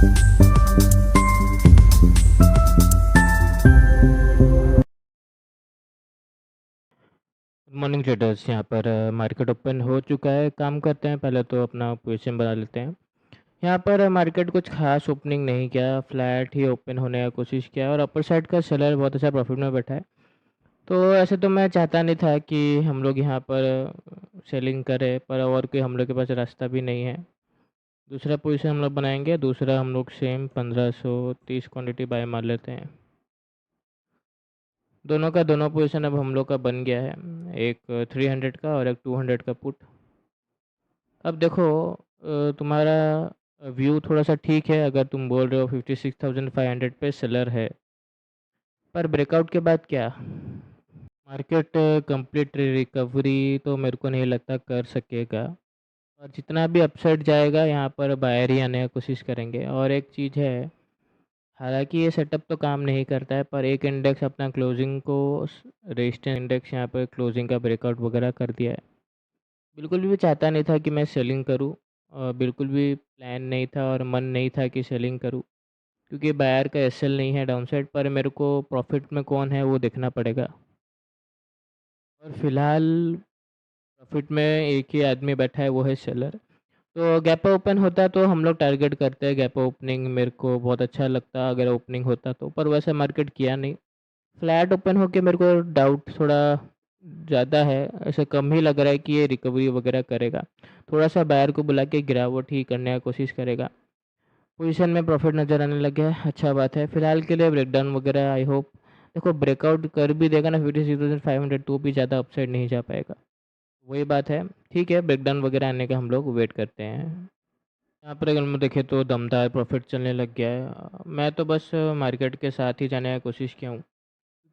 Good morning traders. यहाँ पर market open हो चुका है। काम करते हैं, पहले तो अपना पोजीशन बना लेते हैं। यहाँ पर मार्केट कुछ खास ओपनिंग नहीं किया, फ्लैट ही ओपन होने का कोशिश किया और अपर साइड का सेलर बहुत अच्छा प्रॉफिट में बैठा है। तो ऐसे तो मैं चाहता नहीं था कि हम लोग यहाँ पर सेलिंग करें, पर और कोई हम लोग के पास रास्ता भी नहीं है। दूसरा पोजीशन हम लोग बनाएंगे, दूसरा हम लोग सेम 1530 क्वान्टिटी बाय मार लेते हैं। दोनों का दोनों पोजीशन अब हम लोग का बन गया है, एक 300 का और एक 200 का पुट। अब देखो, तुम्हारा व्यू थोड़ा सा ठीक है अगर तुम बोल रहे हो 56,500 पे सेलर है, पर ब्रेकआउट के बाद क्या? मार्केट कंप्लीट रिकवरी तो मेरे को नहीं लगता कर सकेगा, और जितना भी अपसाइड जाएगा यहाँ पर बायर ही आने की कोशिश करेंगे। और एक चीज़ है, हालांकि ये सेटअप तो काम नहीं करता है, पर एक इंडेक्स अपना क्लोजिंग को, रेजिस्टेंस इंडेक्स यहाँ पर क्लोजिंग का ब्रेकआउट वगैरह कर दिया है। बिल्कुल भी चाहता नहीं था कि मैं सेलिंग करूं, और बिल्कुल भी प्लान नहीं था और मन नहीं था कि सेलिंग करूं, क्योंकि बायर का एसएल नहीं है डाउनसाइड पर। मेरे को प्रॉफिट में कौन है वो देखना पड़ेगा, और फिलहाल प्रॉफिट में एक ही आदमी बैठा है, वो है सेलर। तो गैप ओपन होता तो हम लोग टारगेट करते हैं गैप ओपनिंग, मेरे को बहुत अच्छा लगता अगर ओपनिंग होता तो, पर वैसे मार्केट किया नहीं। फ्लैट ओपन होके मेरे को डाउट थोड़ा ज़्यादा है, ऐसे कम ही लग रहा है कि ये रिकवरी वगैरह करेगा। थोड़ा सा बायर को बुला के गिरावट ही करने का कोशिश करेगा। पोजीशन में प्रॉफिट नज़र आने लग गया है, अच्छा बात है। फिलहाल के लिए ब्रेकडाउन वगैरह आई होप, देखो ब्रेकआउट कर भी देगा ना 56,500, तो भी ज़्यादा अपसाइड नहीं जा पाएगा। वही बात है, ठीक है, ब्रेकडाउन वगैरह आने का हम लोग वेट करते हैं। यहाँ पर अगर मैं देखें तो दमदार प्रॉफिट चलने लग गया है। मैं तो बस मार्केट के साथ ही जाने की कोशिश किया हूँ,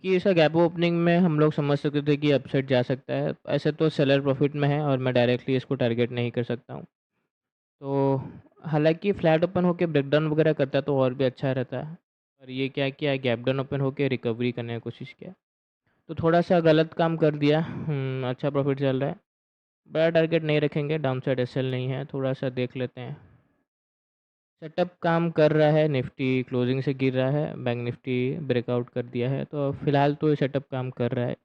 कि ऐसा गैप ओपनिंग में हम लोग समझ सकते थे कि अपसाइड जा सकता है। ऐसे तो सेलर प्रॉफिट में है और मैं डायरेक्टली इसको टारगेट नहीं कर सकता हूँ। तो हालांकि फ्लैट ओपन होकर ब्रेकडाउन वगैरह करता तो और भी अच्छा रहता है, पर ये क्या किया, गैप डाउन ओपन होकर रिकवरी करने की कोशिश किया, तो थोड़ा सा गलत काम कर दिया। अच्छा प्रॉफिट चल रहा है, बड़ा टारगेट नहीं रखेंगे, डाउन साइड एसएल नहीं है, थोड़ा सा देख लेते हैं। सेटअप काम कर रहा है, निफ्टी क्लोजिंग से गिर रहा है, बैंक निफ्टी ब्रेकआउट कर दिया है, तो फिलहाल तो ये सेटअप काम कर रहा है।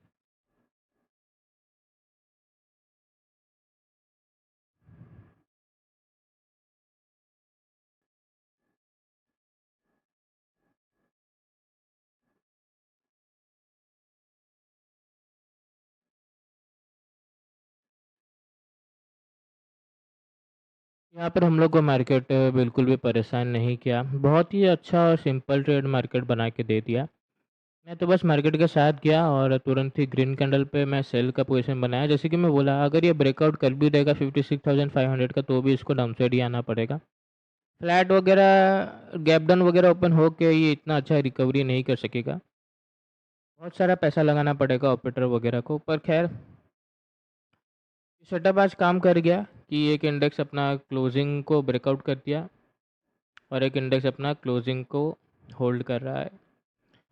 यहाँ पर हम लोग को मार्केट बिल्कुल भी परेशान नहीं किया, बहुत ही अच्छा और सिंपल ट्रेड मार्केट बना के दे दिया। मैं तो बस मार्केट के साथ गया और तुरंत ही ग्रीन कैंडल पे मैं सेल का पोजीशन बनाया। जैसे कि मैं बोला, अगर ये ब्रेकआउट कर भी देगा 56,500 का, तो भी इसको डाउन साइड ही आना पड़ेगा। फ्लैट वगैरह गैप डाउन वगैरह ओपन हो के ये इतना अच्छा रिकवरी नहीं कर सकेगा, बहुत सारा पैसा लगाना पड़ेगा ऑपरेटर वगैरह को। पर खैर, सेटअप आज काम कर गया कि एक इंडेक्स अपना क्लोजिंग को ब्रेकआउट कर दिया और एक इंडेक्स अपना क्लोजिंग को होल्ड कर रहा है।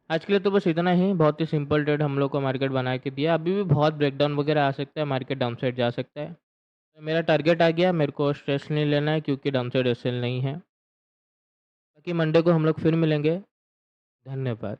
आज के लिए तो बस इतना ही, बहुत ही सिंपल ट्रेड हम लोग को मार्केट बना के दिया। अभी भी बहुत ब्रेकडाउन वगैरह आ सकता है, मार्केट डाउन साइड जा सकता है। तो मेरा टारगेट आ गया, मेरे को स्ट्रेस नहीं लेना है क्योंकि डाउन साइड एसएल नहीं है। बाकी मंडे को हम लोग फिर मिलेंगे। धन्यवाद।